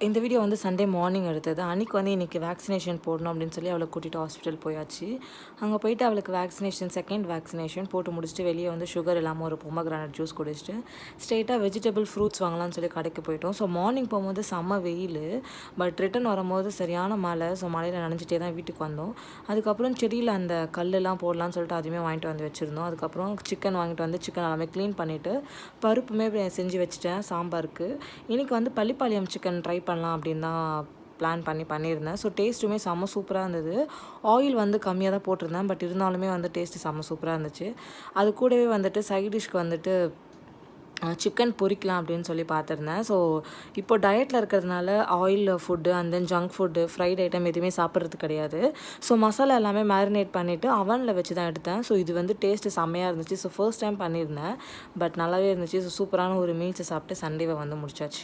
இந்த வீடியோ வந்து Sunday morning எடுத்தது. அன்றைக்கி வந்து இன்றைக்கி வேக்சினேஷன் போடணும் அப்படின்னு சொல்லி அவளை கூட்டிகிட்டு ஹாஸ்பிட்டல் போயாச்சு. அங்கே போயிட்டு அவளுக்கு வேக்சினேஷன் செகண்ட் வேக்சினேஷன் போட்டு முடிச்சுட்டு வெளியே வந்து சுகர் இல்லாமல் ஒரு பொமக்ரானட் ஜூஸ் குடிச்சிட்டு ஸ்ட்ரெயிட்டாக வெஜிடபிள் ஃப்ரூட்ஸ் வாங்கலாம்னு சொல்லி கடைக்கு போயிட்டோம். ஸோ மார்னிங் போகும்போது செம்ம வெயில், பட் ரிட்டன் வரும்போது சரியான மழை. ஸோ மழையில் நனைஞ்சிட்டே தான் வீட்டுக்கு வந்தோம். அதுக்கப்புறம் செடியில் அந்த கல்லெல்லாம் போடலான்னு சொல்லிட்டு அதுவுமே வாங்கிட்டு வந்து வச்சுருந்தோம். அதுக்கப்புறம் சிக்கன் வாங்கிட்டு வந்து சிக்கன் எல்லாமே க்ளீன் பண்ணிவிட்டு பருப்புமே செஞ்சு வச்சுட்டேன் சாம்பாருக்கு. இன்றைக்கி வந்து பள்ளிப்பாளையம் சிக்கன் ட்ரை பண்ணலாம் அப்படின்னு தான் பிளான் பண்ணியிருந்தேன். ஸோ டேஸ்ட்டுமே செம்ம சூப்பராக இருந்தது. ஆயில் வந்து கம்மியாக தான் போட்டிருந்தேன், பட் இருந்தாலுமே வந்து டேஸ்ட்டு செம்ம சூப்பராக இருந்துச்சு. அது கூடவே வந்துட்டு சைட் டிஷ்க்கு வந்துட்டு சிக்கன் பொரிக்கலாம் அப்படின்னு சொல்லி பார்த்துருந்தேன். ஸோ இப்போ டயட்டில் இருக்கிறதுனால oil food and then junk food fried item எதுவுமே சாப்பிட்றது கிடையாது. ஸோ மசாலா எல்லாமே மேரினேட் பண்ணிவிட்டு அவனில் வச்சு தான் எடுத்தேன். ஸோ இது வந்து டேஸ்ட்டு செம்மையாக இருந்துச்சு. ஸோ ஃபர்ஸ்ட் டைம் பண்ணியிருந்தேன், பட் நல்லாவே இருந்துச்சு. ஸோ சூப்பரான ஒரு மீல்ஸை சாப்பிட்டு சண்டேவை வந்து முடிச்சாச்சு.